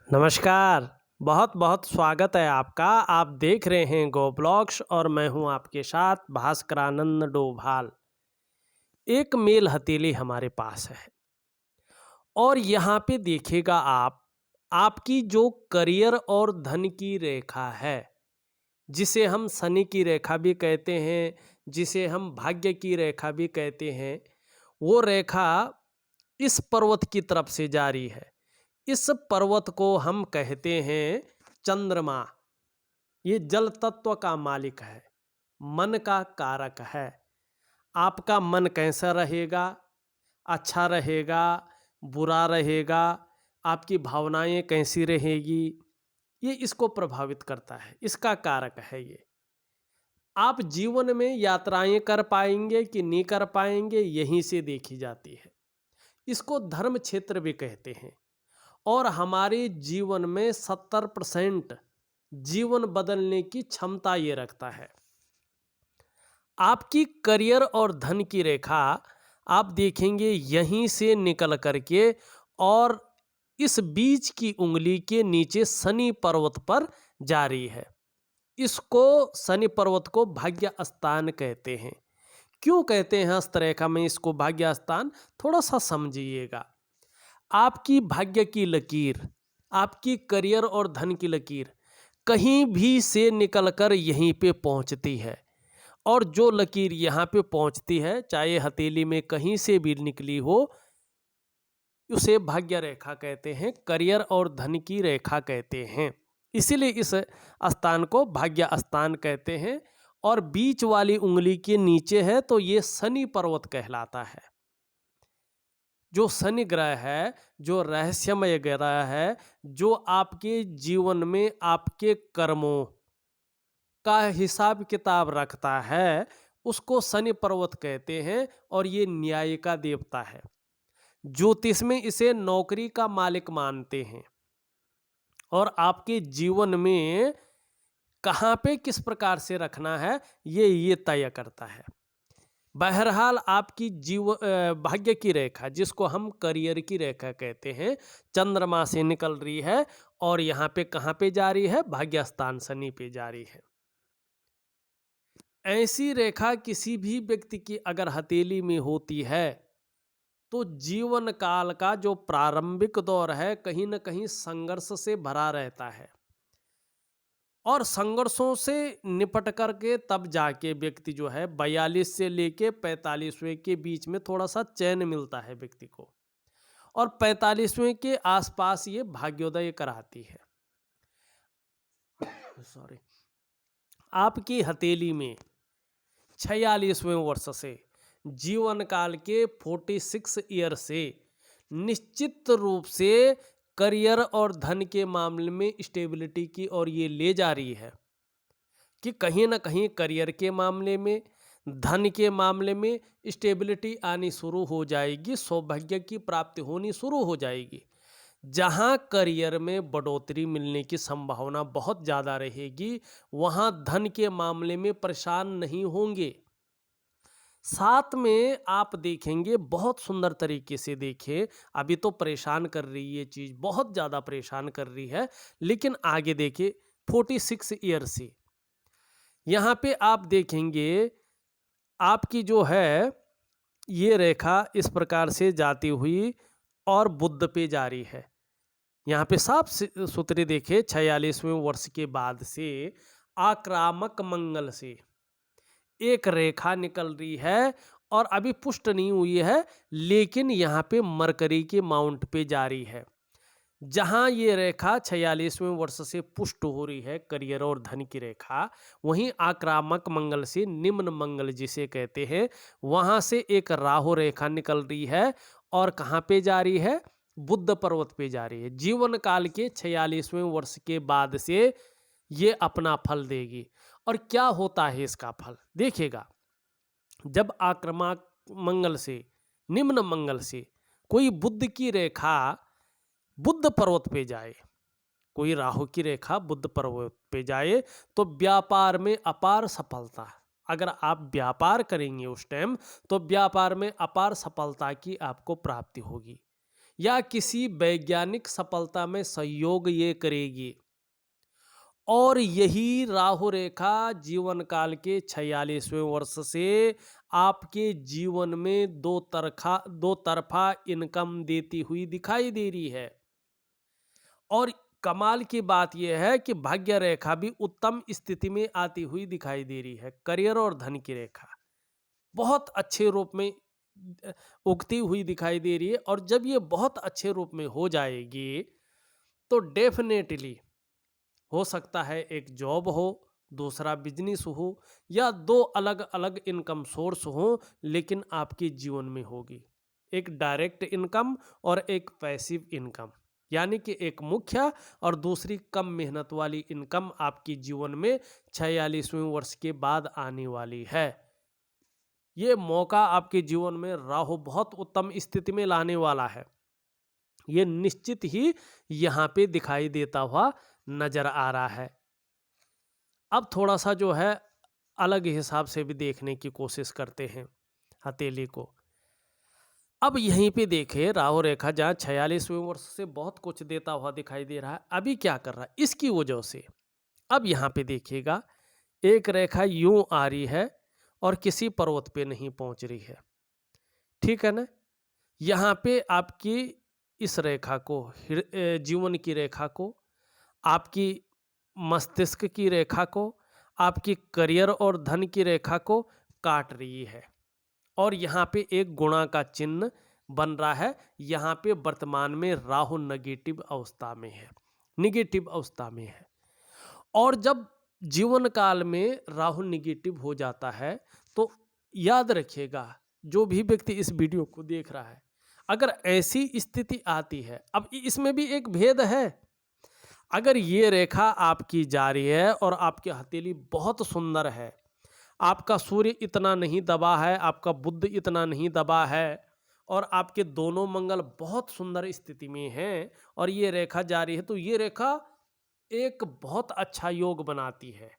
नमस्कार। बहुत बहुत स्वागत है आपका। आप देख रहे हैं गो ब्लॉग्स और मैं हूं आपके साथ भास्करानंद डोभाल। एक मेल हथेली हमारे पास है और यहाँ पे देखिएगा आप, आपकी जो करियर और धन की रेखा है, जिसे हम शनि की रेखा भी कहते हैं, जिसे हम भाग्य की रेखा भी कहते हैं, वो रेखा इस पर्वत की तरफ से जारी है। इस पर्वत को हम कहते हैं चंद्रमा। ये जल तत्व का मालिक है, मन का कारक है। आपका मन कैसा रहेगा, अच्छा रहेगा, बुरा रहेगा, आपकी भावनाएं कैसी रहेगी, ये इसको प्रभावित करता है, इसका कारक है ये। आप जीवन में यात्राएं कर पाएंगे कि नहीं कर पाएंगे, यहीं से देखी जाती है। इसको धर्म क्षेत्र भी कहते हैं और हमारे जीवन में 70% जीवन बदलने की क्षमता ये रखता है। आपकी करियर और धन की रेखा आप देखेंगे यहीं से निकल करके और इस बीच की उंगली के नीचे शनि पर्वत पर जारी है। इसको शनि पर्वत को भाग्य स्थान कहते हैं। क्यों कहते हैं हस्तरेखा में इसको भाग्य स्थान, थोड़ा सा समझिएगा। आपकी भाग्य की लकीर, आपकी करियर और धन की लकीर कहीं भी से निकलकर यहीं पे पहुंचती है और जो लकीर यहाँ पे पहुंचती है, चाहे हथेली में कहीं से भी निकली हो, उसे भाग्य रेखा कहते हैं, करियर और धन की रेखा कहते हैं। इसीलिए इस स्थान को भाग्य स्थान कहते हैं। और बीच वाली उंगली के नीचे है तो ये शनि पर्वत कहलाता है। जो शनि ग्रह है, जो रहस्यमय ग्रह है, जो आपके जीवन में आपके कर्मों का हिसाब किताब रखता है, उसको शनि पर्वत कहते हैं और ये न्याय का देवता है। ज्योतिष में इसे नौकरी का मालिक मानते हैं और आपके जीवन में कहाँ पे किस प्रकार से रखना है ये तय करता है। बहरहाल आपकी भाग्य की रेखा, जिसको हम करियर की रेखा कहते हैं, चंद्रमा से निकल रही है और यहाँ पे कहाँ पे जा रही है, भाग्य स्थान शनि पे जा रही है। ऐसी रेखा किसी भी व्यक्ति की अगर हथेली में होती है तो जीवन काल का जो प्रारंभिक दौर है कहीं ना कहीं संघर्ष से भरा रहता है और संघर्षों से निपट करके तब जाके व्यक्ति जो है 42 से लेके 45वें के बीच में थोड़ा सा चैन मिलता है व्यक्ति को और 45वें के आसपास ये भाग्योदय कराती है। सॉरी, आपकी हथेली में 46वें वर्ष से जीवन काल के 46 ईयर से निश्चित रूप से करियर और धन के मामले में स्टेबिलिटी की ओर ये ले जा रही है कि कहीं ना कहीं करियर के मामले में, धन के मामले में स्टेबिलिटी आनी शुरू हो जाएगी, सौभाग्य की प्राप्ति होनी शुरू हो जाएगी। जहां करियर में बढ़ोतरी मिलने की संभावना बहुत ज़्यादा रहेगी, वहां धन के मामले में परेशान नहीं होंगे। साथ में आप देखेंगे बहुत सुंदर तरीके से, देखें अभी तो परेशान कर रही है ये चीज़, बहुत ज़्यादा परेशान कर रही है, लेकिन आगे देखिए 46 ईयर से यहाँ पे आप देखेंगे आपकी जो है ये रेखा इस प्रकार से जाती हुई और बुध पे जा रही है। यहाँ पे साफ सूत्री देखे 46वें वर्ष के बाद से आक्रामक मंगल से एक रेखा निकल रही है और अभी पुष्ट नहीं हुई है, लेकिन यहाँ पे मरकरी के माउंट पे जा रही है। जहाँ ये रेखा 46वें वर्ष से पुष्ट हो रही है, करियर और धन की रेखा, वहीं आक्रामक मंगल से निम्न मंगल जिसे कहते हैं, वहाँ से एक राहु रेखा निकल रही है और कहाँ पे जा रही है, बुद्ध पर्वत पे जा रही है। जीवन काल के 46वें वर्ष के बाद से ये अपना फल देगी। और क्या होता है इसका फल देखिएगा, जब आक्रामक मंगल से, निम्न मंगल से कोई बुध की रेखा बुद्ध पर्वत पे जाए, कोई राहु की रेखा बुद्ध पर्वत पे जाए, तो व्यापार में अपार सफलता, अगर आप व्यापार करेंगे उस टाइम तो व्यापार में अपार सफलता की आपको प्राप्ति होगी। या किसी वैज्ञानिक सफलता में सहयोग ये करेगी। और यही राहु रेखा जीवन काल के 46वें वर्ष से आपके जीवन में दो तरफा इनकम देती हुई दिखाई दे रही है। और कमाल की बात यह है कि भाग्य रेखा भी उत्तम स्थिति में आती हुई दिखाई दे रही है। करियर और धन की रेखा बहुत अच्छे रूप में उगती हुई दिखाई दे रही है। और जब ये बहुत अच्छे रूप में हो जाएगी तो डेफिनेटली हो सकता है एक जॉब हो, दूसरा बिजनेस हो, या दो अलग अलग इनकम सोर्स हो, लेकिन आपके जीवन में होगी। एक डायरेक्ट इनकम और एक पैसिव इनकम, यानी कि एक मुख्य और दूसरी कम मेहनत वाली इनकम आपके जीवन में 46वें वर्ष के बाद आने वाली है। ये मौका आपके जीवन में राहु बहुत उत्तम स्थिति में लाने वाला है। ये निश्चित ही यहाँ पे दिखाई देता हुआ नजर आ रहा है। अब थोड़ा सा जो है अलग हिसाब से भी देखने की कोशिश करते हैं हथेली को। अब यहीं पे देखें, राहु रेखा जहाँ 46वें वर्ष से बहुत कुछ देता हुआ दिखाई दे रहा है, अभी क्या कर रहा है इसकी वजह से। अब यहाँ पे देखिएगा, एक रेखा यूं आ रही है और किसी पर्वत पे नहीं पहुंच रही है, ठीक है ना। यहाँ पे आपकी इस रेखा को, जीवन की रेखा को, आपकी मस्तिष्क की रेखा को, आपकी करियर और धन की रेखा को काट रही है। और यहाँ पे एक गुणा का चिन्ह बन रहा है। यहाँ पे वर्तमान में राहु नेगेटिव अवस्था में है, नेगेटिव अवस्था में है। और जब जीवन काल में राहु नेगेटिव हो जाता है तो याद रखिएगा, जो भी व्यक्ति इस वीडियो को देख रहा है, अगर ऐसी स्थिति आती है, अब इसमें भी एक भेद है। अगर ये रेखा आपकी जा रही है और आपकी हथेली बहुत सुंदर है, आपका सूर्य इतना नहीं दबा है, आपका बुध इतना नहीं दबा है, और आपके दोनों मंगल बहुत सुंदर स्थिति में हैं, और ये रेखा जा रही है, तो ये रेखा एक बहुत अच्छा योग बनाती है।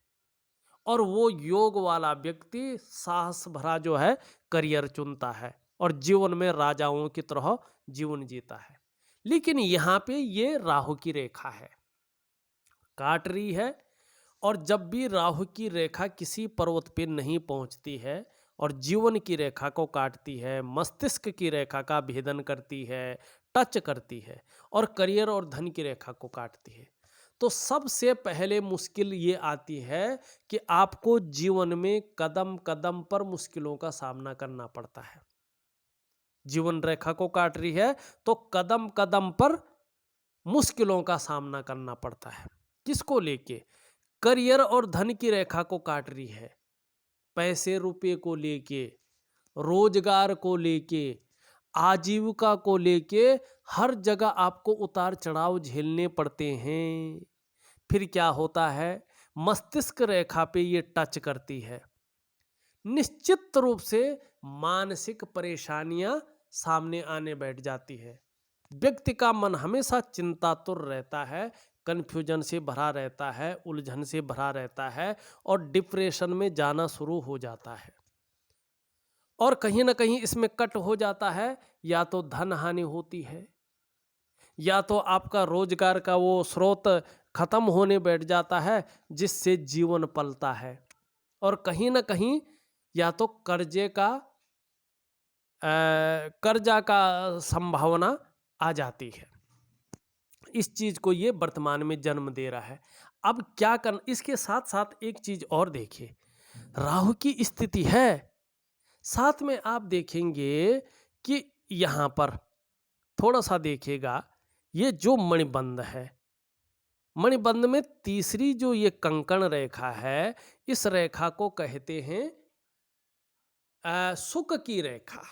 और वो योग वाला व्यक्ति साहस भरा जो है करियर चुनता है और जीवन में राजाओं की तरह जीवन जीता है। लेकिन यहाँ पे ये राहु की रेखा है, काट रही है। और जब भी राहु की रेखा किसी पर्वत पे नहीं पहुंचती है और जीवन की रेखा को काटती है, मस्तिष्क की रेखा का भेदन करती है, टच करती है, और करियर और धन की रेखा को काटती है, तो सबसे पहले मुश्किल ये आती है कि आपको जीवन में कदम कदम पर मुश्किलों का सामना करना पड़ता है। जीवन रेखा को काट रही है तो कदम कदम पर मुश्किलों का सामना करना पड़ता है। किसको लेके? करियर और धन की रेखा को काट रही है, पैसे रुपए को लेके, रोजगार को लेके, आजीविका को लेके, हर जगह आपको उतार चढ़ाव झेलने पड़ते हैं। फिर क्या होता है, मस्तिष्क रेखा पे ये टच करती है, निश्चित रूप से मानसिक परेशानियां सामने आने बैठ जाती है। व्यक्ति का मन हमेशा चिंतातुर रहता है, कन्फ्यूजन से भरा रहता है, उलझन से भरा रहता है, और डिप्रेशन में जाना शुरू हो जाता है। और कहीं ना कहीं इसमें कट हो जाता है, या तो धन हानि होती है, या तो आपका रोजगार का वो स्रोत खत्म होने बैठ जाता है जिससे जीवन पलता है, और कहीं ना कहीं या तो कर्जा का संभावना आ जाती है। इस चीज को ये वर्तमान में जन्म दे रहा है। अब क्या करना, इसके साथ साथ एक चीज और देखिए, राहु की स्थिति है, साथ में आप देखेंगे कि यहां पर थोड़ा सा देखिएगा, ये जो मणिबंध है, मणिबंध में तीसरी जो ये कंकण रेखा है, इस रेखा को कहते हैं सुख की रेखा,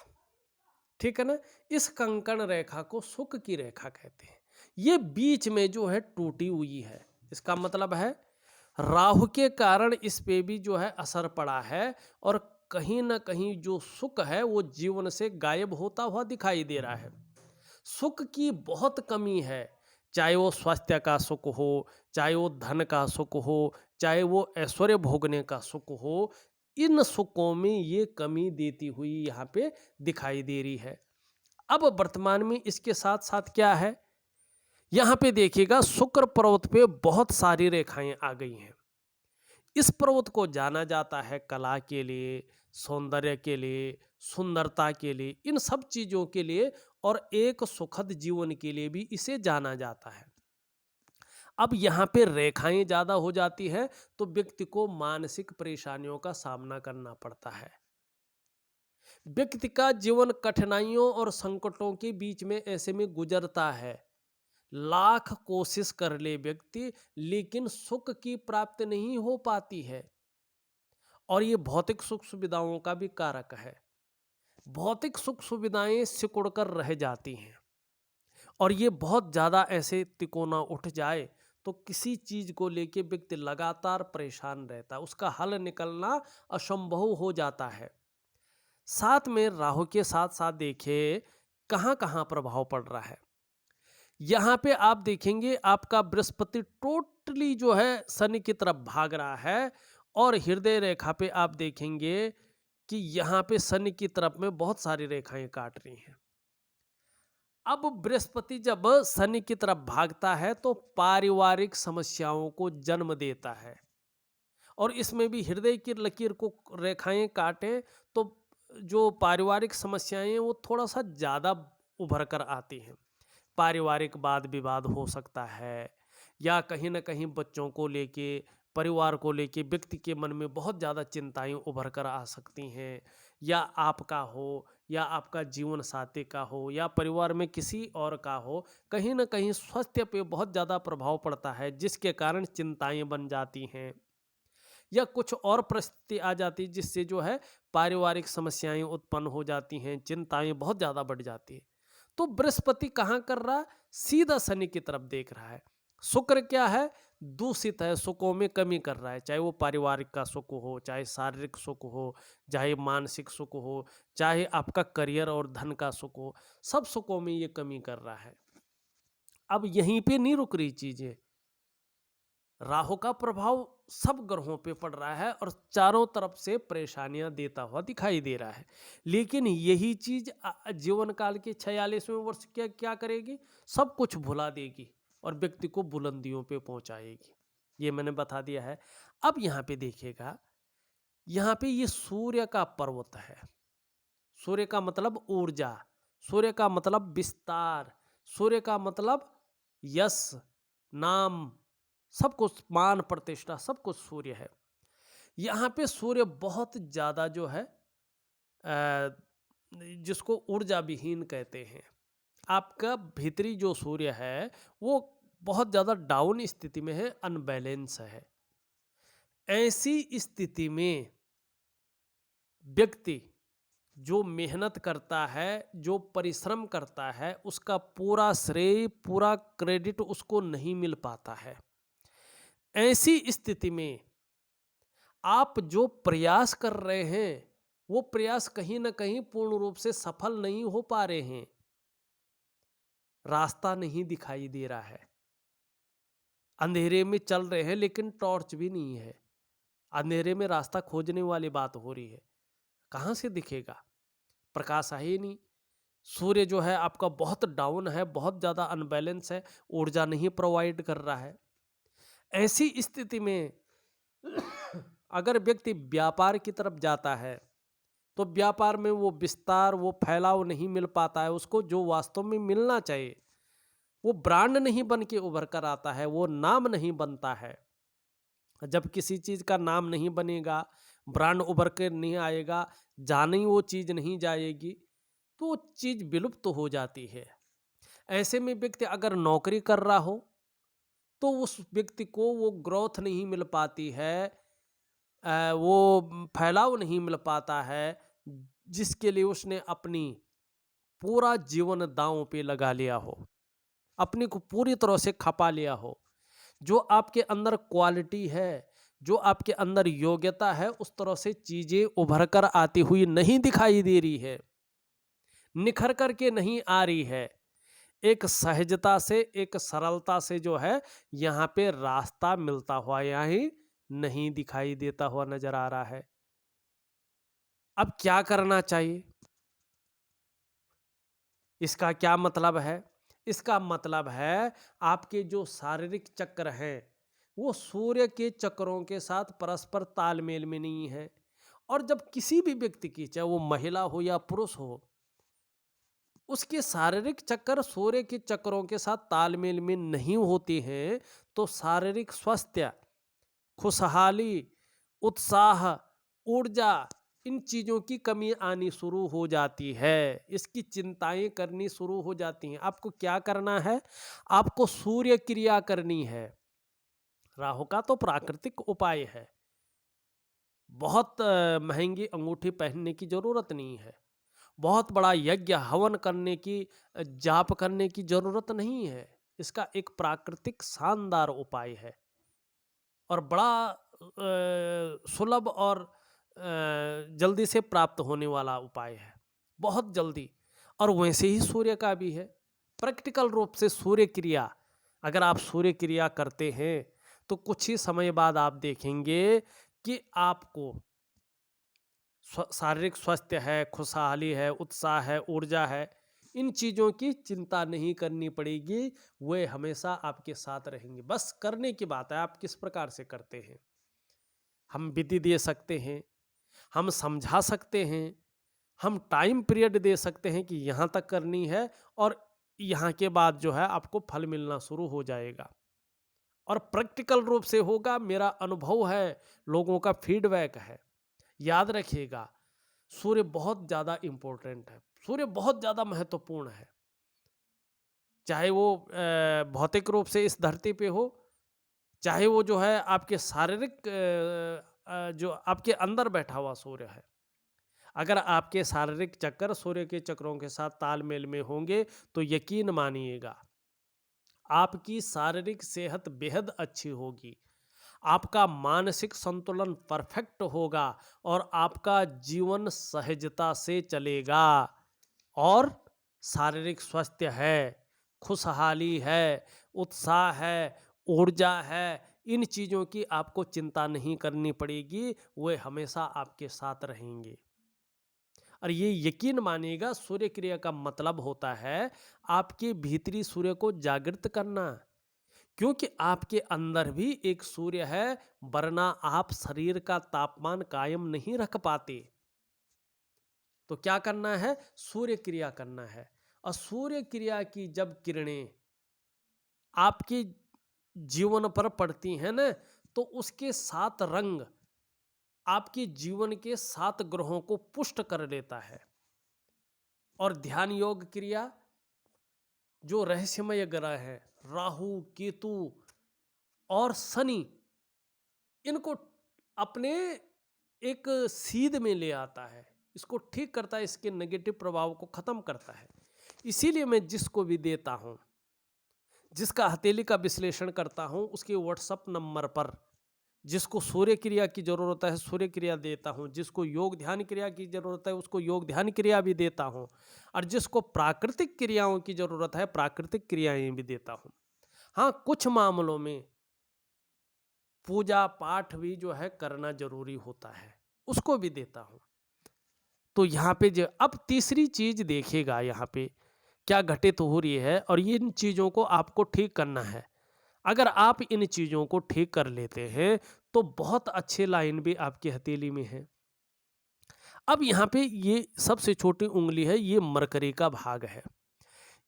ठीक है ना। इस कंकण रेखा को सुख की रेखा कहते हैं। ये बीच में जो है टूटी हुई है, इसका मतलब है राहु के कारण इस पे भी जो है असर पड़ा है, और कहीं ना कहीं जो सुख है वो जीवन से गायब होता हुआ दिखाई दे रहा है। सुख की बहुत कमी है, चाहे वो स्वास्थ्य का सुख हो, चाहे वो धन का सुख हो, चाहे वो ऐश्वर्य भोगने का सुख हो, इन सुखों में ये कमी देती हुई यहाँ पे दिखाई दे रही है। अब वर्तमान में इसके साथ साथ क्या है, यहां पे देखिएगा शुक्र पर्वत पे बहुत सारी रेखाएं आ गई हैं। इस पर्वत को जाना जाता है कला के लिए, सौंदर्य के लिए, सुंदरता के लिए, इन सब चीजों के लिए और एक सुखद जीवन के लिए भी इसे जाना जाता है। अब यहाँ पे रेखाएं ज्यादा हो जाती है तो व्यक्ति को मानसिक परेशानियों का सामना करना पड़ता है। व्यक्ति का जीवन कठिनाइयों और संकटों के बीच में ऐसे में गुजरता है। लाख कोशिश कर ले व्यक्ति, लेकिन सुख की प्राप्ति नहीं हो पाती है। और ये भौतिक सुख सुविधाओं का भी कारक है। भौतिक सुख सुविधाएं सिकुड़ कर रह जाती हैं और ये बहुत ज़्यादा ऐसे तिकोना उठ जाए तो किसी चीज़ को लेके व्यक्ति लगातार परेशान रहता है, उसका हल निकलना असंभव हो जाता है। साथ में राहु के साथ साथ देखिए कहाँ कहाँ प्रभाव पड़ रहा है। यहाँ पे आप देखेंगे आपका बृहस्पति टोटली जो है शनि की तरफ भाग रहा है और हृदय रेखा पे आप देखेंगे कि यहाँ पे शनि की तरफ में बहुत सारी रेखाएं काट रही हैं। अब बृहस्पति जब शनि की तरफ भागता है तो पारिवारिक समस्याओं को जन्म देता है और इसमें भी हृदय की लकीर को रेखाएं काटें तो जो पारिवारिक समस्याएं हैं वो थोड़ा सा ज़्यादा उभर कर आती हैं। पारिवारिक वाद विवाद हो सकता है या कहीं ना कहीं बच्चों को लेके, परिवार को लेके व्यक्ति के मन में बहुत ज़्यादा चिंताएं उभर कर आ सकती हैं, या आपका हो या आपका जीवन साथी का हो या परिवार में किसी और का हो, कहीं ना कहीं स्वास्थ्य पे बहुत ज़्यादा प्रभाव पड़ता है जिसके कारण चिंताएं बन जाती हैं या कुछ और परिस्थिति आ जाती है जिससे जो है पारिवारिक समस्याएं उत्पन्न हो जाती हैं, चिंताएं बहुत ज़्यादा बढ़ जाती है। तो बृहस्पति कहाँ कर रहा है, सीधा शनि की तरफ देख रहा है। शुक्र क्या है, दूषित है, सुखों में कमी कर रहा है, चाहे वो पारिवारिक का सुख हो, चाहे शारीरिक सुख हो, चाहे मानसिक सुख हो, चाहे आपका करियर और धन का सुख हो, सब सुखों में ये कमी कर रहा है। अब यहीं पे नहीं रुक रही चीजें, राहु का प्रभाव सब ग्रहों पे पड़ रहा है और चारों तरफ से परेशानियां देता हुआ दिखाई दे रहा है। लेकिन यही चीज जीवन काल के 46वें वर्ष क्या क्या करेगी, सब कुछ भुला देगी और व्यक्ति को बुलंदियों पे पहुंचाएगी। ये मैंने बता दिया है। अब यहाँ पे देखिएगा, यहाँ पे ये सूर्य का पर्वत है। सूर्य का मतलब ऊर्जा, सूर्य का मतलब विस्तार, सूर्य का मतलब यश, नाम, सब कुछ, मान प्रतिष्ठा, सब कुछ सूर्य है। यहाँ पे सूर्य बहुत ज़्यादा जो है जिसको ऊर्जा विहीन कहते हैं, आपका भीतरी जो सूर्य है वो बहुत ज़्यादा डाउन स्थिति में है, अनबैलेंस है। ऐसी स्थिति में व्यक्ति जो मेहनत करता है, जो परिश्रम करता है, उसका पूरा श्रेय, पूरा क्रेडिट उसको नहीं मिल पाता है। ऐसी स्थिति में आप जो प्रयास कर रहे हैं वो प्रयास कहीं ना कहीं पूर्ण रूप से सफल नहीं हो पा रहे हैं, रास्ता नहीं दिखाई दे रहा है, अंधेरे में चल रहे हैं लेकिन टॉर्च भी नहीं है, अंधेरे में रास्ता खोजने वाली बात हो रही है, कहाँ से दिखेगा, प्रकाश है ही नहीं। सूर्य जो है आपका बहुत डाउन है, बहुत ज़्यादा अनबैलेंस है, ऊर्जा नहीं प्रोवाइड कर रहा है। ऐसी स्थिति में अगर व्यक्ति व्यापार की तरफ जाता है तो व्यापार में वो विस्तार, वो फैलाव नहीं मिल पाता है, उसको जो वास्तव में मिलना चाहिए वो ब्रांड नहीं बन के उभर कर आता है, वो नाम नहीं बनता है। जब किसी चीज़ का नाम नहीं बनेगा, ब्रांड उभर कर नहीं आएगा, जानी वो चीज़ नहीं जाएगी तो वो चीज़ विलुप्त हो जाती है। ऐसे में व्यक्ति अगर नौकरी कर रहा हो तो उस व्यक्ति को वो ग्रोथ नहीं मिल पाती है, वो फैलाव नहीं मिल पाता है जिसके लिए उसने अपनी पूरा जीवन दांव पे लगा लिया हो, अपने को पूरी तरह से खपा लिया हो। जो आपके अंदर क्वालिटी है, जो आपके अंदर योग्यता है, उस तरह से चीजें उभर कर आती हुई नहीं दिखाई दे रही है, निखर कर के नहीं आ रही है। एक सहजता से, एक सरलता से जो है यहाँ पे रास्ता मिलता हुआ यहाँ नहीं दिखाई देता हुआ नजर आ रहा है। अब क्या करना चाहिए, इसका क्या मतलब है? इसका मतलब है आपके जो शारीरिक चक्र हैं वो सूर्य के चक्रों के साथ परस्पर तालमेल में नहीं है। और जब किसी भी व्यक्ति की, चाहे वो महिला हो या पुरुष हो, उसके शारीरिक चक्र सूर्य के चक्रों के साथ तालमेल में नहीं होते हैं, तो शारीरिक स्वास्थ्य, खुशहाली, उत्साह, ऊर्जा, इन चीज़ों की कमी आनी शुरू हो जाती है। इसकी चिंताएं करनी शुरू हो जाती हैं। आपको क्या करना है? आपको सूर्य क्रिया करनी है। राहु का तो प्राकृतिक उपाय है। बहुत महंगी अंगूठी पहनने की जरूरत नहीं है। बहुत बड़ा यज्ञ हवन करने की, जाप करने की जरूरत नहीं है। इसका एक प्राकृतिक शानदार उपाय है और बड़ा सुलभ और जल्दी से प्राप्त होने वाला उपाय है, बहुत जल्दी। और वैसे ही सूर्य का भी है। प्रैक्टिकल रूप से सूर्य क्रिया, अगर आप सूर्य क्रिया करते हैं तो कुछ ही समय बाद आप देखेंगे कि आपको शारीरिक स्वास्थ्य है, खुशहाली है, उत्साह है, ऊर्जा है, इन चीज़ों की चिंता नहीं करनी पड़ेगी। वे हमेशा आपके साथ रहेंगे। बस करने की बात है, आप किस प्रकार से करते हैं। हम विधि दे सकते हैं, हम समझा सकते हैं, हम टाइम पीरियड दे सकते हैं कि यहाँ तक करनी है और यहाँ के बाद जो है आपको फल मिलना शुरू हो जाएगा। और प्रैक्टिकल रूप से होगा, मेरा अनुभव है, लोगों का फीडबैक है। याद रखिएगा, सूर्य बहुत ज़्यादा इम्पोर्टेंट है, सूर्य बहुत ज़्यादा महत्वपूर्ण है। चाहे वो भौतिक रूप से इस धरती पे हो, चाहे वो जो है आपके शारीरिक जो आपके अंदर बैठा हुआ सूर्य है। अगर आपके शारीरिक चक्कर सूर्य के चक्रों के साथ तालमेल में होंगे तो यकीन मानिएगा आपकी शारीरिक सेहत बेहद अच्छी होगी, आपका मानसिक संतुलन परफेक्ट होगा और आपका जीवन सहजता से चलेगा। और शारीरिक स्वास्थ्य है, खुशहाली है, उत्साह है, ऊर्जा है, इन चीज़ों की आपको चिंता नहीं करनी पड़ेगी, वे हमेशा आपके साथ रहेंगे। और ये यकीन मानिएगा, सूर्य क्रिया का मतलब होता है आपके भीतरी सूर्य को जागृत करना, क्योंकि आपके अंदर भी एक सूर्य है, वरना आप शरीर का तापमान कायम नहीं रख पाते। तो क्या करना है? सूर्य क्रिया करना है। और सूर्य क्रिया की जब किरणें आपके जीवन पर पड़ती हैं ना, तो उसके 7 रंग आपके जीवन के 7 ग्रहों को पुष्ट कर देता है। और ध्यान योग क्रिया, जो रहस्यमय ग्रह हैं, राहु, केतु और शनि, इनको अपने एक सीध में ले आता है, इसको ठीक करता है, इसके नेगेटिव प्रभाव को खत्म करता है। इसीलिए मैं जिसको भी देता हूं, जिसका हथेली का विश्लेषण करता हूं, उसके व्हाट्सएप नंबर पर जिसको सूर्य क्रिया की जरूरत है सूर्य क्रिया देता हूं, जिसको योग ध्यान क्रिया की जरूरत है उसको योग ध्यान क्रिया भी देता हूं, और जिसको प्राकृतिक क्रियाओं की जरूरत है प्राकृतिक क्रियाएं भी देता हूं। हाँ, कुछ मामलों में पूजा पाठ भी जो है करना जरूरी होता है, उसको भी देता हूं। तो यहाँ पे जो अब तीसरी चीज देखिएगा, यहाँ पे क्या घटित हो रही है और इन चीजों को आपको ठीक करना है। अगर आप इन चीजों को ठीक कर लेते हैं तो बहुत अच्छे लाइन भी आपकी हथेली में है। अब यहाँ पे ये सबसे छोटी उंगली है, ये मरकरी का भाग है।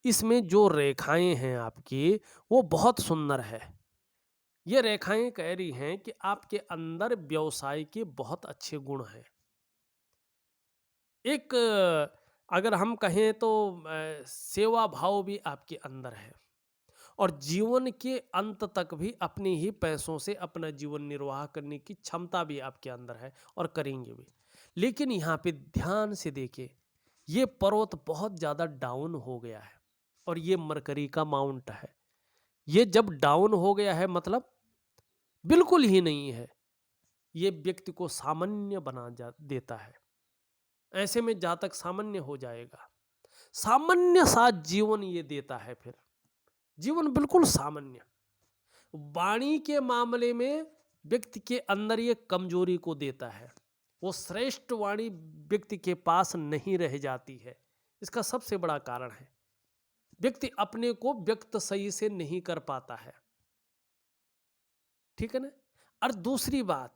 इसमें जो रेखाएं हैं आपकी, वो बहुत सुंदर है। ये रेखाएं कह रही हैं कि आपके अंदर व्यवसाय के बहुत अच्छे गुण हैं। एक अगर हम कहें तो सेवा भाव भी आपके अंदर है और जीवन के अंत तक भी अपने ही पैसों से अपना जीवन निर्वाह करने की क्षमता भी आपके अंदर है और करेंगे भी। लेकिन यहाँ पे ध्यान से देखिए, ये पर्वत बहुत ज़्यादा डाउन हो गया है और ये मरकरी का माउंट है। ये जब डाउन हो गया है मतलब बिल्कुल ही नहीं है, ये व्यक्ति को सामान्य बना देता है। ऐसे में जातक सामान्य हो जाएगा, सामान्य सा जीवन ये देता है। फिर जीवन बिल्कुल सामान्य। वाणी के मामले में व्यक्ति के अंदर ये कमजोरी को देता है, वो श्रेष्ठ वाणी व्यक्ति के पास नहीं रह जाती है। इसका सबसे बड़ा कारण है व्यक्ति अपने को व्यक्त सही से नहीं कर पाता है, ठीक है ना। और दूसरी बात,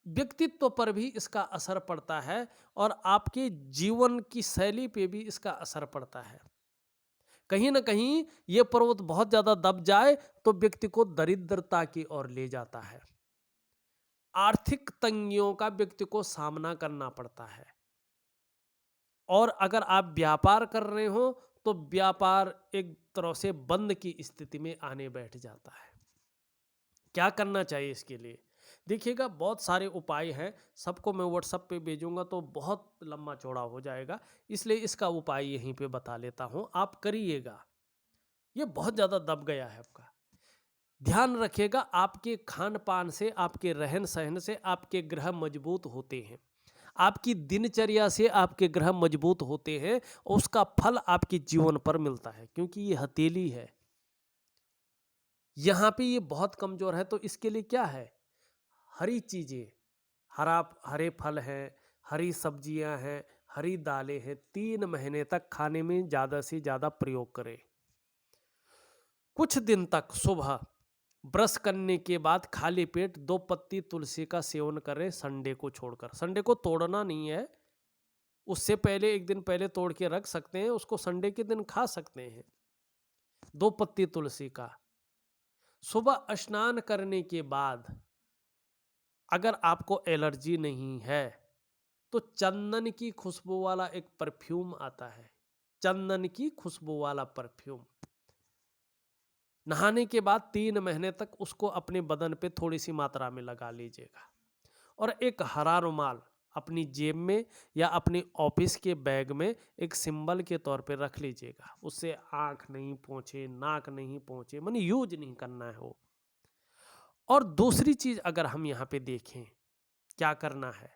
व्यक्तित्व पर भी इसका असर पड़ता है और आपके जीवन की शैली पे भी इसका असर पड़ता है। कहीं ना कहीं ये पर्वत बहुत ज्यादा दब जाए तो व्यक्ति को दरिद्रता की ओर ले जाता है, आर्थिक तंगियों का व्यक्ति को सामना करना पड़ता है। और अगर आप व्यापार कर रहे हो तो व्यापार एक तरह से बंद की स्थिति में आने बैठ जाता है। क्या करना चाहिए इसके लिए? देखिएगा, बहुत सारे उपाय हैं, सबको मैं व्हाट्सएप पे भेजूंगा तो बहुत लंबा चौड़ा हो जाएगा, इसलिए इसका उपाय यहीं पे बता लेता हूं, आप करिएगा। ये बहुत ज़्यादा दब गया है आपका। ध्यान रखिएगा, आपके खान पान से, आपके रहन सहन से आपके ग्रह मजबूत होते हैं, आपकी दिनचर्या से आपके ग्रह मजबूत होते हैं, और उसका फल आपके जीवन पर मिलता है। क्योंकि ये हथेली है, यहाँ पे ये बहुत कमजोर है, तो इसके लिए क्या है, हरी चीजें, हरे फल हैं, हरी सब्जियां हैं, हरी दालें हैं, 3 महीने तक खाने में ज्यादा से ज्यादा प्रयोग करें। कुछ दिन तक सुबह ब्रश करने के बाद खाली पेट 2 पत्ती तुलसी का सेवन करें, संडे को छोड़कर। संडे को तोड़ना नहीं है, उससे पहले एक दिन पहले तोड़ के रख सकते हैं, उसको संडे के दिन खा सकते हैं। 2 पत्ती तुलसी का। सुबह स्नान करने के बाद अगर आपको एलर्जी नहीं है तो चंदन की खुशबू वाला एक परफ्यूम आता है, चंदन की खुशबू वाला परफ्यूम, नहाने के बाद 3 महीने तक उसको अपने बदन पे थोड़ी सी मात्रा में लगा लीजिएगा। और एक हरा रुमाल अपनी जेब में या अपने ऑफिस के बैग में एक सिंबल के तौर पे रख लीजिएगा। उससे आंख नहीं पहुंचे, नाक नहीं पहुंचे, माने यूज नहीं करना है वो। और दूसरी चीज अगर हम यहाँ पे देखें, क्या करना है,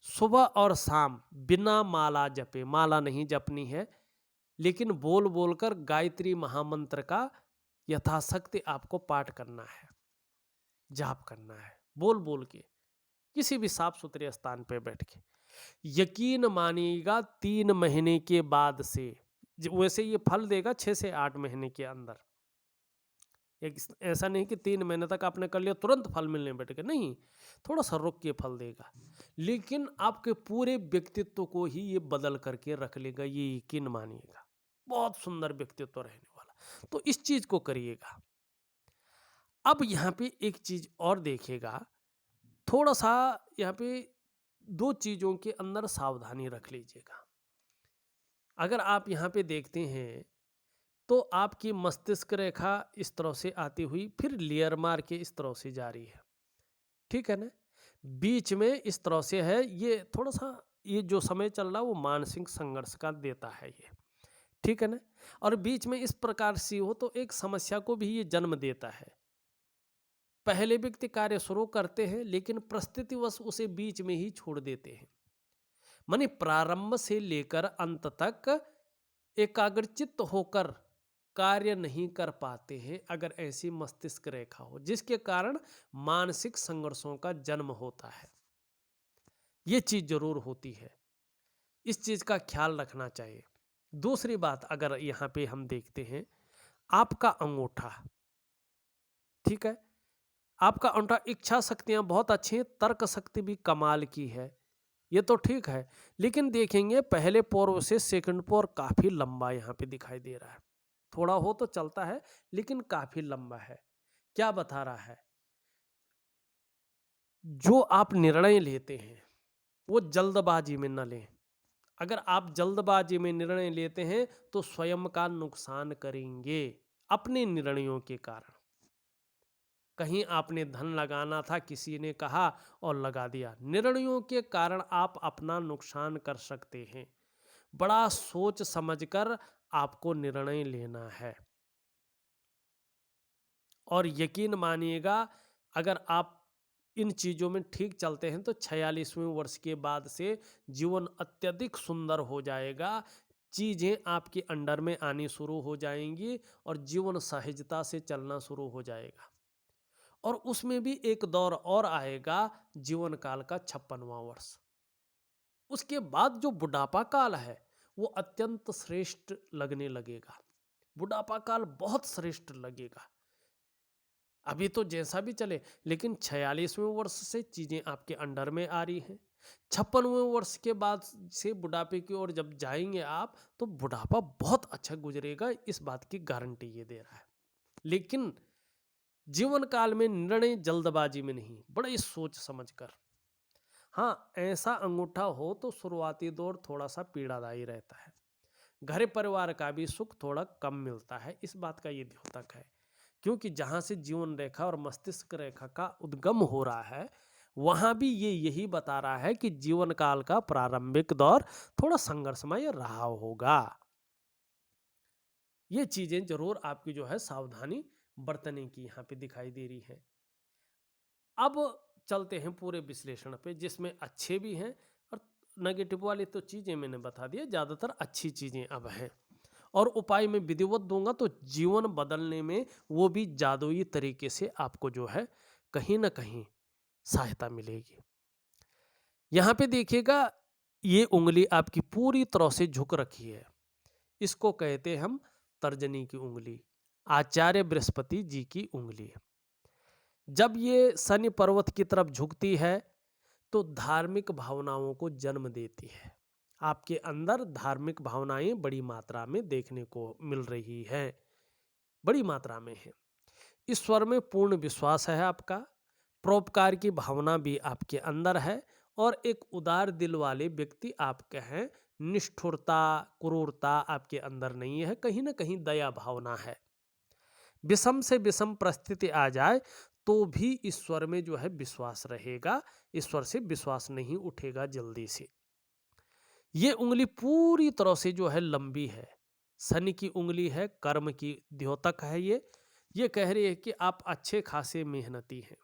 सुबह और शाम बिना माला जपे, माला नहीं जपनी है, लेकिन बोल बोलकर गायत्री महामंत्र का यथाशक्ति आपको पाठ करना है, जाप करना है, बोल बोल के, किसी भी साफ सुथरे स्थान पे बैठ के। यकीन मानिएगा 3 महीने के बाद से, वैसे ये फल देगा 6 से 8 महीने के अंदर। एक ऐसा नहीं कि 3 महीने तक आपने कर लिया तुरंत फल मिलने बैठ के, नहीं, थोड़ा सा रुक के फल देगा, लेकिन आपके पूरे व्यक्तित्व को ही ये बदल करके रख लेगा, ये यकीन मानिएगा। बहुत सुंदर व्यक्तित्व रहने वाला, तो इस चीज को करिएगा। अब यहाँ पे एक चीज और देखिएगा, थोड़ा सा यहाँ पे 2 चीजों के अंदर सावधानी रख लीजिएगा। अगर आप यहाँ पे देखते हैं तो आपकी मस्तिष्क रेखा इस तरह से आती हुई फिर लेयर मार के इस तरह से जा रही है, ठीक है ना, बीच में इस तरह से है। ये थोड़ा सा, ये जो समय चल रहा है वो मानसिक संघर्ष का देता है ये, ठीक है ना। और बीच में इस प्रकार से हो तो एक समस्या को भी ये जन्म देता है। पहले व्यक्ति कार्य शुरू करते हैं लेकिन परिस्थितिवश उसे बीच में ही छोड़ देते हैं, माने प्रारंभ से लेकर अंत तक एकाग्रचित्त होकर कार्य नहीं कर पाते हैं अगर ऐसी मस्तिष्क रेखा हो, जिसके कारण मानसिक संघर्षों का जन्म होता है। ये चीज जरूर होती है, इस चीज का ख्याल रखना चाहिए। दूसरी बात अगर यहां पे हम देखते हैं, आपका अंगूठा, ठीक है, आपका अंगूठा, इच्छा शक्तियां बहुत अच्छी हैं, तर्क शक्ति भी कमाल की है, ये तो ठीक है, लेकिन देखेंगे पहले पोर से सेकंड पोर काफी लंबा यहां पे दिखाई दे रहा है। थोड़ा हो तो चलता है लेकिन काफी लंबा है। क्या बता रहा है, जो आप निर्णय लेते हैं वो जल्दबाजी में न लें। अगर आप जल्दबाजी में निर्णय लेते हैं तो स्वयं का नुकसान करेंगे अपने निर्णयों के कारण। कहीं आपने धन लगाना था, किसी ने कहा और लगा दिया, निर्णयों के कारण आप अपना नुकसान कर सकते हैं। बड़ा सोच समझकर आपको निर्णय लेना है। और यकीन मानिएगा, अगर आप इन चीज़ों में ठीक चलते हैं तो 46वें वर्ष के बाद से जीवन अत्यधिक सुंदर हो जाएगा। चीज़ें आपके अंडर में आनी शुरू हो जाएंगी और जीवन सहजता से चलना शुरू हो जाएगा। और उसमें भी एक दौर और आएगा, जीवन काल का 56वां वर्ष। उसके बाद जो बुढ़ापा काल है वो अत्यंत श्रेष्ठ लगने लगेगा। बुढ़ापा काल बहुत श्रेष्ठ लगेगा। अभी तो जैसा भी चले, लेकिन 46वें वर्ष से चीजें आपके अंडर में आ रही हैं। 56वें वर्ष के बाद से बुढ़ापे की ओर जब जाएंगे आप, तो बुढ़ापा बहुत अच्छा गुजरेगा, इस बात की गारंटी ये दे रहा है। लेकिन जीवन काल में निर्णय जल्दबाजी में नहीं, बड़े सोच समझ कर। हाँ, ऐसा अंगूठा हो तो शुरुआती दौर थोड़ा सा पीड़ादायी रहता है। घर परिवार का भी सुख थोड़ा कम मिलता है, इस बात का ये द्योतक है। क्योंकि जहाँ से जीवन रेखा और मस्तिष्क रेखा का उद्गम हो रहा है, वहाँ भी ये यही बता रहा है कि जीवन काल का प्रारंभिक दौर थोड़ा संघर्षमय रहा होगा। ये चीजें जरूर आपकी जो है सावधानी बरतने की यहाँ पे दिखाई दे रही है। अब चलते हैं पूरे विश्लेषण पे, जिसमें अच्छे भी हैं और नेगेटिव वाली तो चीजें मैंने बता दिया, ज्यादातर अच्छी चीजें अब हैं। और उपाय में विधिवत दूंगा तो जीवन बदलने में वो भी जादुई तरीके से आपको जो है कहीं ना कहीं सहायता मिलेगी। यहां पे देखिएगा, ये उंगली आपकी पूरी तरह से झुक रखी है, इसको कहते हैं हम तर्जनी की उंगली, आचार्य बृहस्पति जी की उंगली। जब ये शनि पर्वत की तरफ झुकती है तो धार्मिक भावनाओं को जन्म देती है। आपके अंदर धार्मिक भावनाएं बड़ी मात्रा में देखने को मिल रही है, बड़ी मात्रा में है। ईश्वर में पूर्ण विश्वास है आपका, परोपकार की भावना भी आपके अंदर है, और एक उदार दिल वाले व्यक्ति आपके हैं। निष्ठुरता, क्रूरता आपके अंदर नहीं है, कहीं ना कहीं दया भावना है। विषम से विषम परिस्थिति आ जाए तो भी ईश्वर में जो है विश्वास रहेगा, ईश्वर से विश्वास नहीं उठेगा जल्दी से। ये उंगली पूरी तरह से जो है लंबी है, शनि की उंगली है, कर्म की द्योतक है। ये कह रही है कि आप अच्छे खासे मेहनती हैं,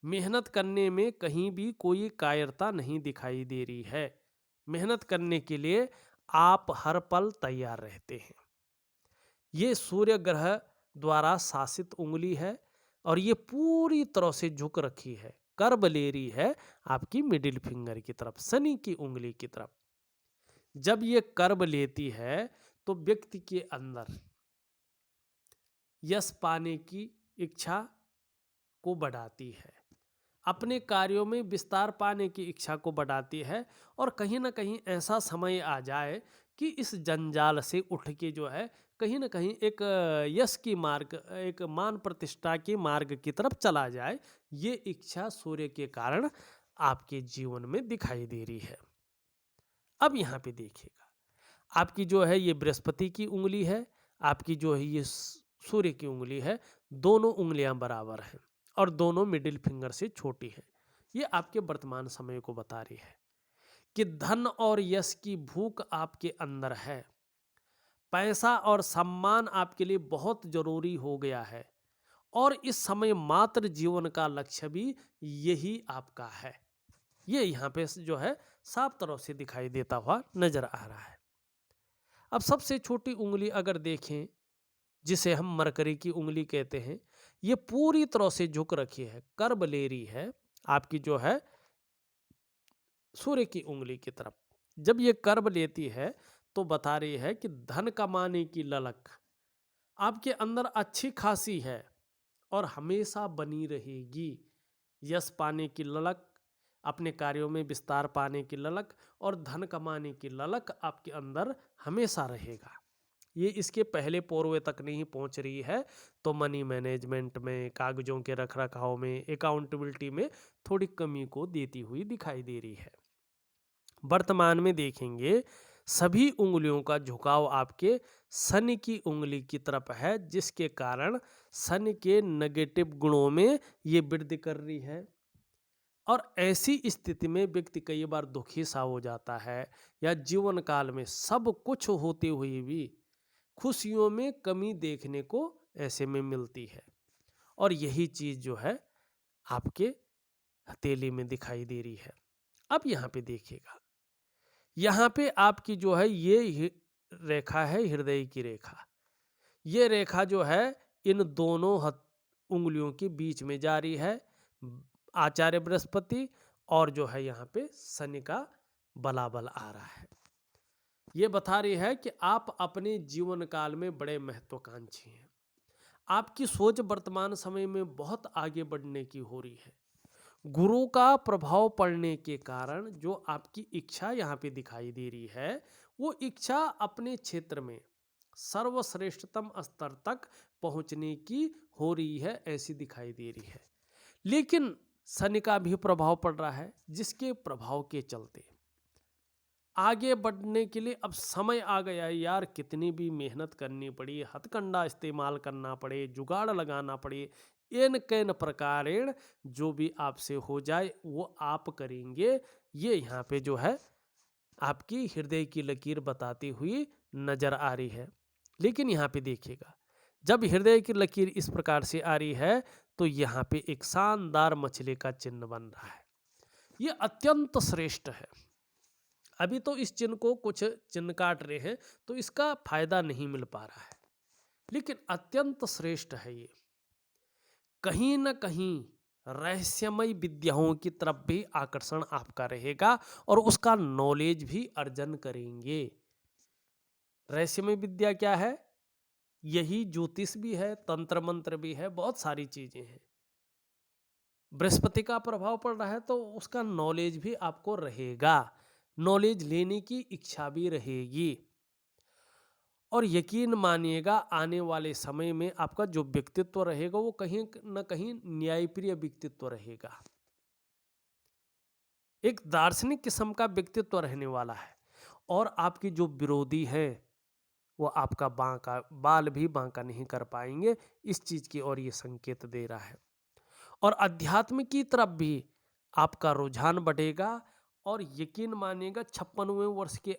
मेहनत करने में कहीं भी कोई कायरता नहीं दिखाई दे रही है, मेहनत करने के लिए आप हर पल तैयार रहते हैं। ये सूर्य ग्रह द्वारा शासित उंगली है और ये पूरी तरह से झुक रखी है, कर्ब ले रही है आपकी मिडिल फिंगर की तरफ, शनि की उंगली की तरफ। जब ये कर्ब लेती है तो व्यक्ति के अंदर यश पाने की इच्छा को बढ़ाती है, अपने कार्यों में विस्तार पाने की इच्छा को बढ़ाती है, और कहीं ना कहीं ऐसा समय आ जाए कि इस जंजाल से उठ के जो है कहीं ना कहीं एक यश की मार्ग, एक मान प्रतिष्ठा के मार्ग की तरफ चला जाए। ये इच्छा सूर्य के कारण आपके जीवन में दिखाई दे रही है। अब यहाँ पे देखिएगा, आपकी जो है ये बृहस्पति की उंगली है, आपकी जो है ये सूर्य की उंगली है, दोनों उंगलियां बराबर हैं और दोनों मिडिल फिंगर से छोटी हैं। ये आपके वर्तमान समय को बता रही है कि धन और यश की भूख आपके अंदर है, पैसा और सम्मान आपके लिए बहुत जरूरी हो गया है, और इस समय मात्र जीवन का लक्ष्य भी यही आपका है। ये यहाँ पे जो है साफ तरह से दिखाई देता हुआ नजर आ रहा है। अब सबसे छोटी उंगली अगर देखें, जिसे हम मरकरी की उंगली कहते हैं, ये पूरी तरह से झुक रखी है, कर्ब ले रही है आपकी जो है सूर्य की उंगली की तरफ। जब ये कर्ब लेती है तो बता रही है कि धन कमाने की ललक आपके अंदर अच्छी खासी है और हमेशा बनी रहेगी। यश पाने की ललक, अपने कार्यों में विस्तार पाने की ललक और धन कमाने की ललक आपके अंदर हमेशा रहेगा। ये इसके पहले पोर्वे तक नहीं पहुंच रही है तो मनी मैनेजमेंट में, कागजों के रख रखाव में, अकाउंटेबिलिटी में थोड़ी कमी को देती हुई दिखाई दे रही है। वर्तमान में देखेंगे सभी उंगलियों का झुकाव आपके शनि की उंगली की तरफ है, जिसके कारण शनि के नेगेटिव गुणों में ये वृद्धि कर रही है। और ऐसी स्थिति में व्यक्ति कई बार दुखी सा हो जाता है, या जीवन काल में सब कुछ होते हुए भी खुशियों में कमी देखने को ऐसे में मिलती है। और यही चीज जो है आपके हथेली में दिखाई दे रही है। अब यहाँ पे देखिएगा, यहाँ पे आपकी जो है ये रेखा है हृदय की रेखा। ये रेखा जो है इन दोनों उंगलियों के बीच में जारी है, आचार्य बृहस्पति और जो है यहाँ पे शनि का बलाबल आ रहा है। ये बता रही है कि आप अपने जीवन काल में बड़े महत्वाकांक्षी हैं। आपकी सोच वर्तमान समय में बहुत आगे बढ़ने की हो रही है। गुरु का प्रभाव पड़ने के कारण जो आपकी इच्छा यहाँ पे दिखाई दे रही है, वो इच्छा अपने क्षेत्र में सर्वश्रेष्ठतम स्तर तक पहुंचने की हो रही है, ऐसी दिखाई दे रही है। लेकिन शनि का भी प्रभाव पड़ रहा है, जिसके प्रभाव के चलते आगे बढ़ने के लिए अब समय आ गया है यार। कितनी भी मेहनत करनी पड़ी, हथकंडा इस्तेमाल करना पड़े, जुगाड़ लगाना पड़े, एन कैन प्रकारेण जो भी आपसे हो जाए वो आप करेंगे। ये यहाँ पे जो है आपकी हृदय की लकीर बताती हुई नजर आ रही है। लेकिन यहाँ पे देखिएगा, जब हृदय की लकीर इस प्रकार से आ रही है तो यहाँ पे एक शानदार मछली का चिन्ह बन रहा है। ये अत्यंत श्रेष्ठ है। अभी तो इस चिन्ह को कुछ चिन्ह काट रहे हैं तो इसका फायदा नहीं मिल पा रहा है, लेकिन अत्यंत श्रेष्ठ है ये। कहीं ना कहीं रहस्यमय विद्याओं की तरफ भी आकर्षण आपका रहेगा और उसका नॉलेज भी अर्जन करेंगे। रहस्यमय विद्या क्या है? यही ज्योतिष भी है, तंत्र मंत्र भी है, बहुत सारी चीजें हैं। बृहस्पति का प्रभाव पड़ रहा है तो उसका नॉलेज भी आपको रहेगा, नॉलेज लेने की इच्छा भी रहेगी। और यकीन मानिएगा आने वाले समय में आपका जो व्यक्तित्व रहेगा वो कहीं न कहीं न्यायप्रिय व्यक्तित्व रहेगा, एक दार्शनिक किस्म का व्यक्तित्व रहने वाला है। और आपकी जो विरोधी है वो आपका बांका बाल भी बांका नहीं कर पाएंगे, इस चीज की ओर ये संकेत दे रहा है। और अध्यात्म की तरफ भी आपका रुझान बढ़ेगा। और यकीन मानिएगा 56वें वर्ष के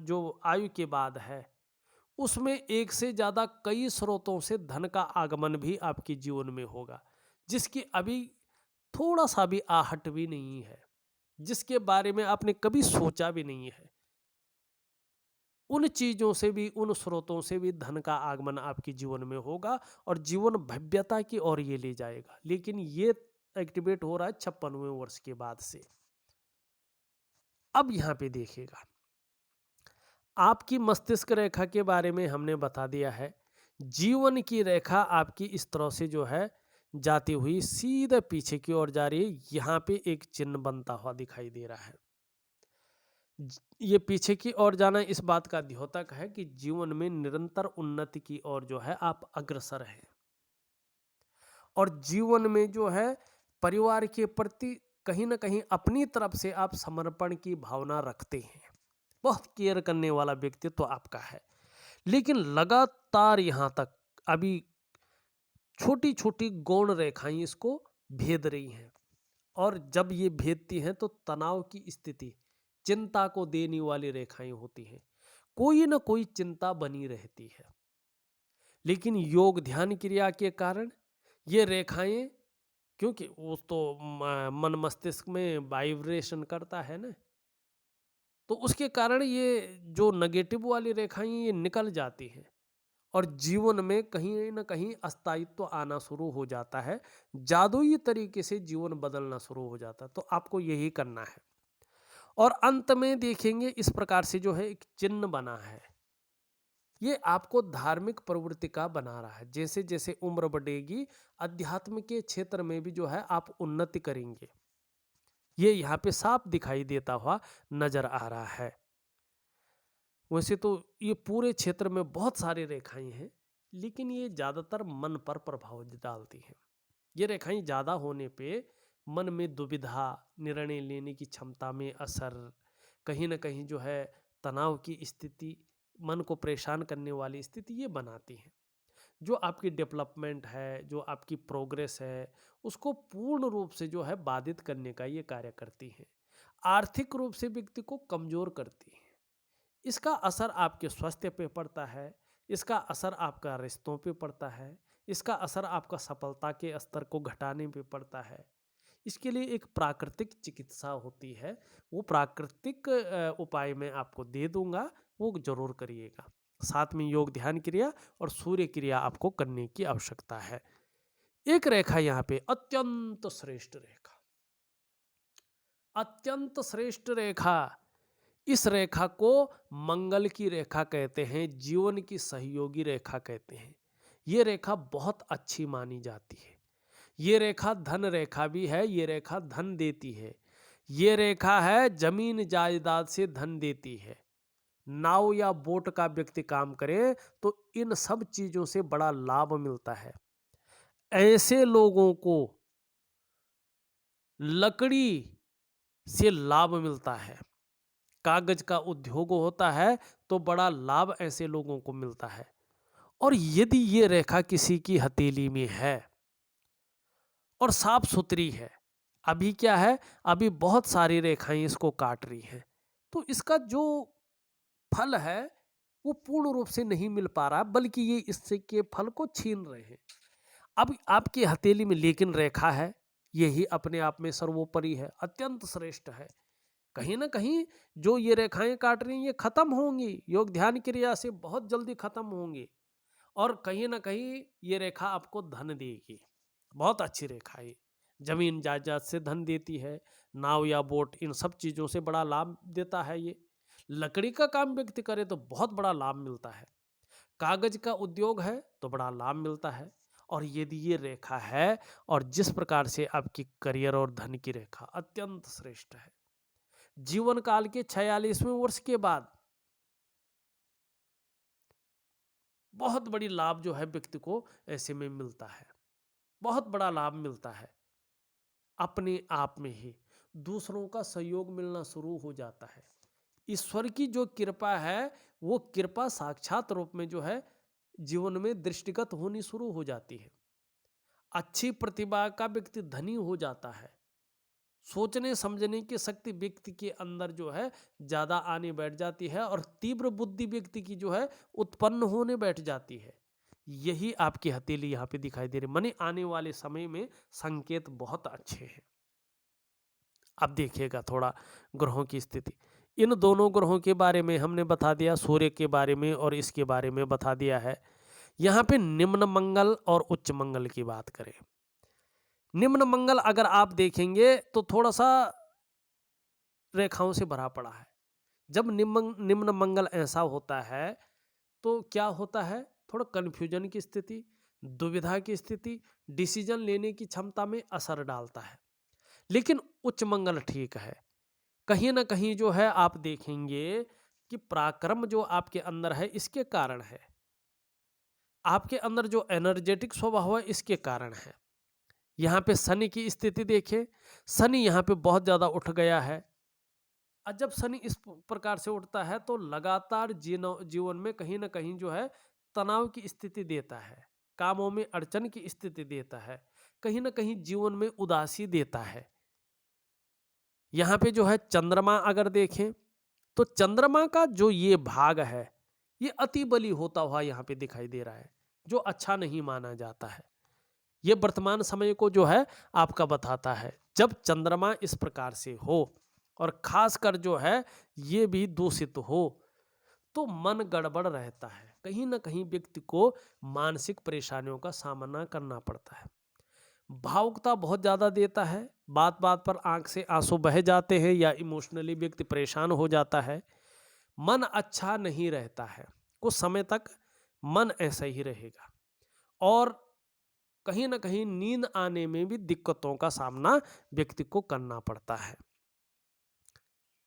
जो आयु के बाद है उसमें एक से ज़्यादा कई स्रोतों से धन का आगमन भी आपके जीवन में होगा, जिसकी अभी थोड़ा सा भी आहट भी नहीं है, जिसके बारे में आपने कभी सोचा भी नहीं है। उन चीज़ों से भी, उन स्रोतों से भी धन का आगमन आपके जीवन में होगा और जीवन भव्यता की ओर ये ले जाएगा। लेकिन ये एक्टिवेट हो रहा है 56वें वर्ष के बाद से। अब यहाँ पे देखिएगा, आपकी मस्तिष्क रेखा के बारे में हमने बता दिया है। जीवन की रेखा आपकी इस तरह से जो है जाती हुई सीधे पीछे की ओर जा रही है। यहाँ पे एक चिन्ह बनता हुआ दिखाई दे रहा है। ये पीछे की ओर जाना इस बात का द्योतक है कि जीवन में निरंतर उन्नति की ओर जो है आप अग्रसर हैं। और जीवन में जो है परिवार के प्रति कहीं ना कहीं अपनी तरफ से आप समर्पण की भावना रखते हैं, बहुत केयर करने वाला व्यक्तित्व तो आपका है। लेकिन लगातार यहाँ तक अभी छोटी छोटी गौण रेखाएं इसको भेद रही हैं। और जब ये भेदती हैं तो तनाव की स्थिति, चिंता को देने वाली रेखाएं होती हैं। कोई ना कोई चिंता बनी रहती है। लेकिन योग ध्यान क्रिया के कारण ये रेखाएं, क्योंकि वो तो मन मस्तिष्क में वाइब्रेशन करता है ना, तो उसके कारण ये जो नेगेटिव वाली रेखाएं ये निकल जाती हैं और जीवन में कहीं ना कहीं अस्थायित्व आना शुरू हो जाता है, जादुई तरीके से जीवन बदलना शुरू हो जाता है। तो आपको यही करना है। और अंत में देखेंगे इस प्रकार से जो है एक चिन्ह बना है, ये आपको धार्मिक प्रवृत्ति का बना रहा है। जैसे जैसे उम्र बढ़ेगी अध्यात्म के क्षेत्र में भी जो है आप उन्नति करेंगे, ये यहाँ पे साफ दिखाई देता हुआ नजर आ रहा है। वैसे तो ये पूरे क्षेत्र में बहुत सारी रेखाएं हैं, लेकिन ये ज़्यादातर मन पर प्रभाव डालती हैं। ये रेखाएं ज़्यादा होने पे मन में दुविधा, निर्णय लेने की क्षमता में असर, कहीं ना कहीं जो है तनाव की स्थिति, मन को परेशान करने वाली स्थिति ये बनाती हैं। जो आपकी डेवलपमेंट है, जो आपकी प्रोग्रेस है, उसको पूर्ण रूप से जो है बाधित करने का ये कार्य करती हैं। आर्थिक रूप से व्यक्ति को कमजोर करती है। इसका असर आपके स्वास्थ्य पे पड़ता है, इसका असर आपका रिश्तों पे पड़ता है, इसका असर आपका सफलता के स्तर को घटाने पे पड़ता है। इसके लिए एक प्राकृतिक चिकित्सा होती है, वो प्राकृतिक उपाय मैं आपको दे दूंगा, वो जरूर करिएगा। साथ में योग ध्यान क्रिया और सूर्य क्रिया आपको करने की आवश्यकता है। एक रेखा यहाँ पे अत्यंत श्रेष्ठ रेखा, अत्यंत श्रेष्ठ रेखा, इस रेखा को मंगल की रेखा कहते हैं, जीवन की सहयोगी रेखा कहते हैं। ये रेखा बहुत अच्छी मानी जाती है। ये रेखा धन रेखा भी है, ये रेखा धन देती है। ये रेखा है जमीन जायदाद से धन देती है। नाव या बोट का व्यक्ति काम करे तो इन सब चीजों से बड़ा लाभ मिलता है। ऐसे लोगों को लकड़ी से लाभ मिलता है, कागज का उद्योग होता है तो बड़ा लाभ ऐसे लोगों को मिलता है। और यदि ये रेखा किसी की हथेली में है और साफ सुथरी है, अभी क्या है, अभी बहुत सारी रेखाएं इसको काट रही हैं, तो इसका जो फल है वो पूर्ण रूप से नहीं मिल पा रहा, बल्कि ये इससे के फल को छीन रहे हैं। अब आपकी हथेली में लेकिन रेखा है, यही अपने आप में सर्वोपरि है, अत्यंत श्रेष्ठ है। कहीं ना कहीं जो ये रेखाएं काट रही हैं ये खत्म होंगी, योग ध्यान क्रिया से बहुत जल्दी खत्म होंगी, और कहीं ना कहीं ये रेखा आपको धन देगी। बहुत अच्छी रेखा है। जमीन जायदाद से धन देती है, नाव या बोट इन सब चीजों से बड़ा लाभ देता है। ये लकड़ी का काम व्यक्ति करे तो बहुत बड़ा लाभ मिलता है, कागज का उद्योग है तो बड़ा लाभ मिलता है। और यदि ये रेखा है और जिस प्रकार से आपकी करियर और धन की रेखा अत्यंत श्रेष्ठ है, जीवन काल के 46वें वर्ष के बाद बहुत बड़ी लाभ जो है व्यक्ति को ऐसे में मिलता है, बहुत बड़ा लाभ मिलता है। अपने आप में ही दूसरों का सहयोग मिलना शुरू हो जाता है। ईश्वर की जो कृपा है वो कृपा साक्षात रूप में जो है जीवन में दृष्टिगत होनी शुरू हो जाती है। अच्छी प्रतिभा का व्यक्ति धनी हो जाता है। सोचने समझने की शक्ति व्यक्ति के अंदर जो है ज्यादा आने बैठ जाती है, और तीव्र बुद्धि व्यक्ति की जो है उत्पन्न होने बैठ जाती है। यही आपकी हथेली यहाँ पे दिखाई दे रही, माने आने वाले समय में संकेत बहुत अच्छे हैं। अब देखिएगा थोड़ा ग्रहों की स्थिति। इन दोनों ग्रहों के बारे में हमने बता दिया, सूर्य के बारे में और इसके बारे में बता दिया है। यहाँ पे निम्न मंगल और उच्च मंगल की बात करें, निम्न मंगल अगर आप देखेंगे तो थोड़ा सा रेखाओं से भरा पड़ा है। जब निम्न मंगल ऐसा होता है तो क्या होता है, थोड़ा कन्फ्यूजन की स्थिति, दुविधा की स्थिति, डिसीजन लेने की क्षमता में असर डालता है। लेकिन उच्च मंगल ठीक है, कहीं ना कहीं जो है आप देखेंगे कि पराक्रम जो आपके अंदर है इसके कारण है, आपके अंदर जो एनर्जेटिक स्वभाव है इसके कारण है। यहाँ पे शनि की स्थिति देखें, शनि यहाँ पे बहुत ज्यादा उठ गया है। और जब शनि इस प्रकार से उठता है तो लगातार जीवन में कहीं ना कहीं जो है तनाव की स्थिति देता है, कामों में अड़चन की स्थिति देता है, कहीं ना कहीं जीवन में उदासी देता है। यहाँ पे जो है चंद्रमा अगर देखें तो चंद्रमा का जो ये भाग है ये अति बली होता हुआ यहाँ पे दिखाई दे रहा है, जो अच्छा नहीं माना जाता है। ये वर्तमान समय को जो है आपका बताता है। जब चंद्रमा इस प्रकार से हो और खासकर जो है ये भी दूषित हो तो मन गड़बड़ रहता है, कहीं ना कहीं व्यक्ति को मानसिक परेशानियों का सामना करना पड़ता है। भावुकता बहुत ज्यादा देता है, बात बात पर आंख से आंसू बह जाते हैं या इमोशनली व्यक्ति परेशान हो जाता है। मन अच्छा नहीं रहता है, कुछ समय तक मन ऐसा ही रहेगा, और कहीं ना कहीं नींद आने में भी दिक्कतों का सामना व्यक्ति को करना पड़ता है।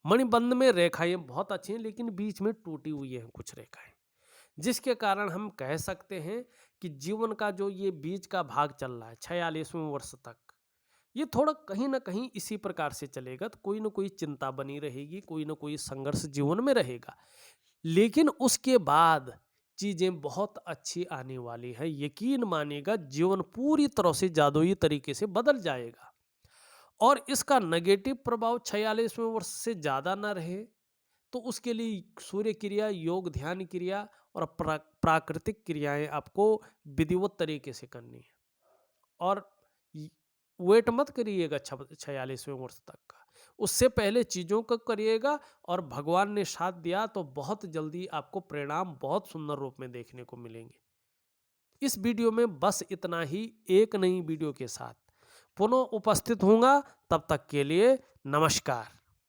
मणिबंध में रेखाएं बहुत अच्छी हैं लेकिन बीच में टूटी हुई हैं कुछ रेखाएं, जिसके कारण हम कह सकते हैं कि जीवन का जो ये बीच का भाग चल रहा है 46वें वर्ष तक, ये थोड़ा कहीं ना कहीं इसी प्रकार से चलेगा। तो कोई ना कोई चिंता बनी रहेगी, कोई ना कोई संघर्ष जीवन में रहेगा, लेकिन उसके बाद चीजें बहुत अच्छी आने वाली है। यकीन मानिएगा जीवन पूरी तरह से जादुई तरीके से बदल जाएगा, और इसका नेगेटिव प्रभाव 46वें वर्ष से ज्यादा ना रहे तो उसके लिए सूर्य क्रिया, योग ध्यान क्रिया और प्राकृतिक क्रियाएं आपको विधिवत तरीके से करनी है। और वेट मत करिएगा 46वें वर्ष तक का, उससे पहले चीज़ों को करिएगा, और भगवान ने साथ दिया तो बहुत जल्दी आपको परिणाम बहुत सुंदर रूप में देखने को मिलेंगे। इस वीडियो में बस इतना ही, एक नई वीडियो के साथ पुनः उपस्थित होऊंगा, तब तक के लिए नमस्कार।